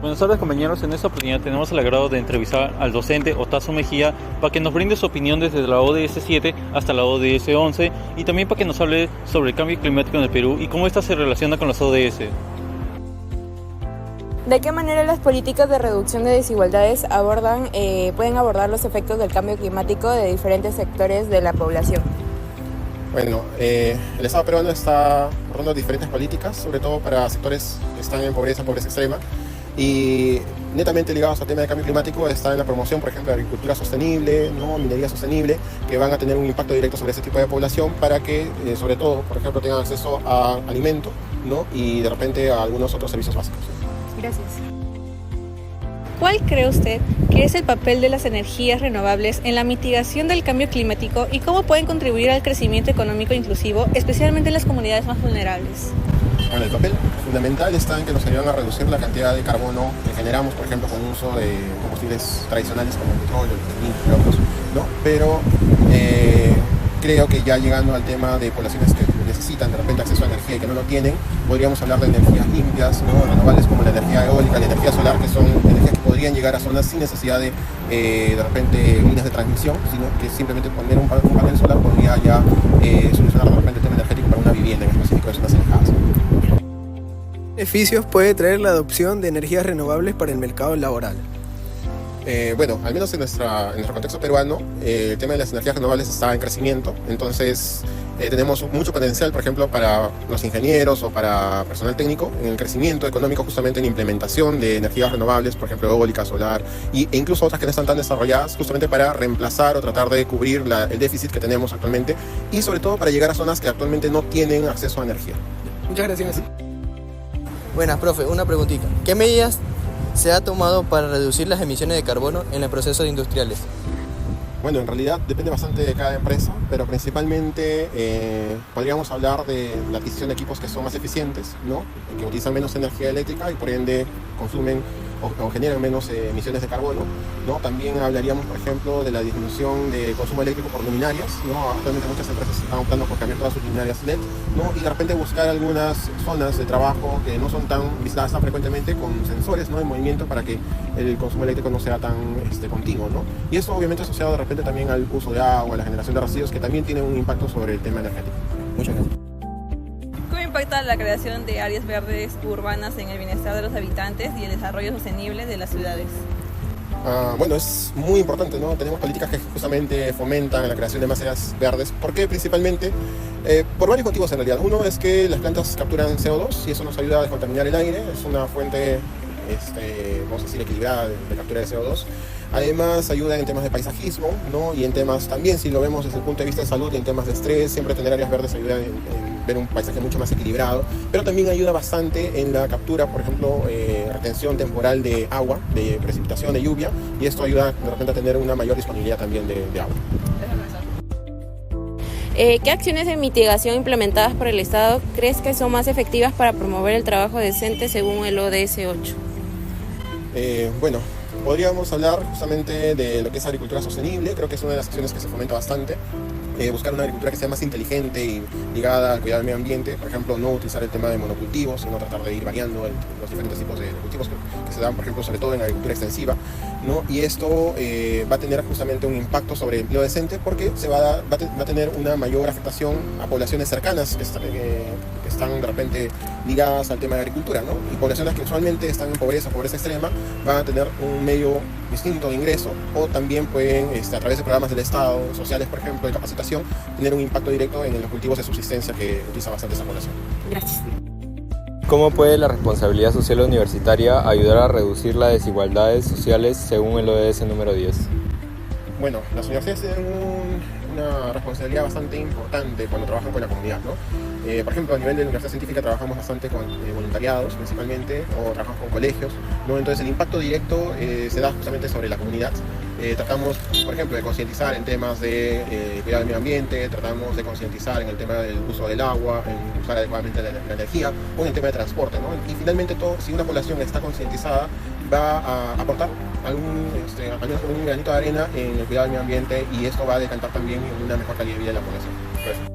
Buenas tardes compañeros, en esta oportunidad tenemos el agrado de entrevistar al docente Otazo Mejía para que nos brinde su opinión desde la ODS 7 hasta la ODS 11 y también para que nos hable sobre el cambio climático en el Perú y cómo ésta se relaciona con las ODS. ¿De qué manera las políticas de reducción de desigualdades pueden abordar los efectos del cambio climático de diferentes sectores de la población? Bueno, el Estado peruano está abordando diferentes políticas, sobre todo para sectores que están en pobreza extrema, y netamente ligados al tema del cambio climático está en la promoción, por ejemplo, de agricultura sostenible, ¿no? Minería sostenible, que van a tener un impacto directo sobre ese tipo de población para que, sobre todo, por ejemplo, tengan acceso a alimento, ¿no? Y de repente a algunos otros servicios básicos. Gracias. ¿Cuál cree usted que es el papel de las energías renovables en la mitigación del cambio climático y cómo pueden contribuir al crecimiento económico inclusivo, especialmente en las comunidades más vulnerables? Bueno, el papel fundamental está en que nos ayudan a reducir la cantidad de carbono que generamos, por ejemplo, con uso de combustibles tradicionales como el petróleo, el otros, ¿no? Pero creo que ya llegando al tema de poblaciones que necesitan de repente acceso a energía y que no lo tienen, podríamos hablar de energías limpias, ¿no? Renovables como la energía eólica, la energía solar, que son energías que podrían llegar a zonas sin necesidad de repente líneas de transmisión, sino que simplemente poner un panel solar podría ya solucionar de repente el tema energético para una vivienda en específico de zonas alejadas. ¿Qué beneficios puede traer la adopción de energías renovables para el mercado laboral? Bueno, al menos en nuestro contexto peruano, el tema de las energías renovables está en crecimiento, entonces tenemos mucho potencial, por ejemplo, para los ingenieros o para personal técnico en el crecimiento económico justamente en implementación de energías renovables, por ejemplo, eólica, solar, e incluso otras que no están tan desarrolladas, justamente para reemplazar o tratar de cubrir el déficit que tenemos actualmente y sobre todo para llegar a zonas que actualmente no tienen acceso a energía. Muchas gracias. Buenas, profe, una preguntita. ¿Qué medidas se ha tomado para reducir las emisiones de carbono en los procesos industriales? Bueno, en realidad depende bastante de cada empresa, pero principalmente podríamos hablar de la adquisición de equipos que son más eficientes, ¿no? Que utilizan menos energía eléctrica y por ende consumen o generan menos emisiones de carbono, ¿no? También hablaríamos, por ejemplo, de la disminución de consumo eléctrico por luminarias, ¿no? Actualmente muchas empresas están optando por cambiar todas sus luminarias LED, ¿no? Y de repente buscar algunas zonas de trabajo que no son tan visitadas tan frecuentemente con sensores, ¿no? En movimiento para que el consumo eléctrico no sea tan continuo, ¿no? Y eso obviamente asociado de repente también al uso de agua, a la generación de residuos, que también tiene un impacto sobre el tema energético. Muchas gracias. ¿Cómo impacta la creación de áreas verdes urbanas en el bienestar de los habitantes y el desarrollo sostenible de las ciudades? Bueno, es muy importante, ¿no? Tenemos políticas que justamente fomentan la creación de más áreas verdes. ¿Por qué? Principalmente por varios motivos en realidad. Uno es que las plantas capturan CO2 y eso nos ayuda a descontaminar el aire. Es una fuente, vamos a decir, equilibrada de captura de CO2. Además ayuda en temas de paisajismo, ¿no? Y en temas también, si lo vemos desde el punto de vista de salud y en temas de estrés, siempre tener áreas verdes ayuda en ver un paisaje mucho más equilibrado, pero también ayuda bastante en la captura, por ejemplo, retención temporal de agua, de precipitación, de lluvia, y esto ayuda de repente a tener una mayor disponibilidad también de agua. ¿Qué acciones de mitigación implementadas por el Estado crees que son más efectivas para promover el trabajo decente según el ODS 8? Bueno, podríamos hablar justamente de lo que es agricultura sostenible. Creo que es una de las acciones que se fomenta bastante. Buscar una agricultura que sea más inteligente y ligada al cuidado del medio ambiente. Por ejemplo, no utilizar el tema de monocultivos, sino tratar de ir variando los diferentes tipos de cultivos que se dan, por ejemplo, sobre todo en agricultura extensiva, ¿no? Y esto va a tener justamente un impacto sobre el empleo decente porque va a tener una mayor afectación a poblaciones cercanas que están de repente ligadas al tema de agricultura, ¿no? Y poblaciones que usualmente están en pobreza extrema van a tener un medio distinto de ingreso o también pueden, a través de programas del Estado, sociales, por ejemplo, de capacitación, tener un impacto directo en los cultivos de subsistencia que utiliza bastante esa población. Gracias. ¿Cómo puede la responsabilidad social universitaria ayudar a reducir las desigualdades sociales según el ODS número 10? Bueno, las universidades tienen una responsabilidad bastante importante cuando trabajan con la comunidad, ¿no? Por ejemplo, a nivel de la Universidad Científica trabajamos bastante con voluntariados principalmente, o trabajamos con colegios, ¿no? Entonces el impacto directo se da justamente sobre la comunidad. Tratamos, por ejemplo, de concientizar en temas de cuidado del medio ambiente, tratamos de concientizar en el tema del uso del agua, en usar adecuadamente la energía, o en el tema de transporte, ¿no? Y finalmente, si una población está concientizada, va a aportar al menos un granito de arena en el cuidado del medio ambiente y esto va a decantar también en una mejor calidad de vida de la población.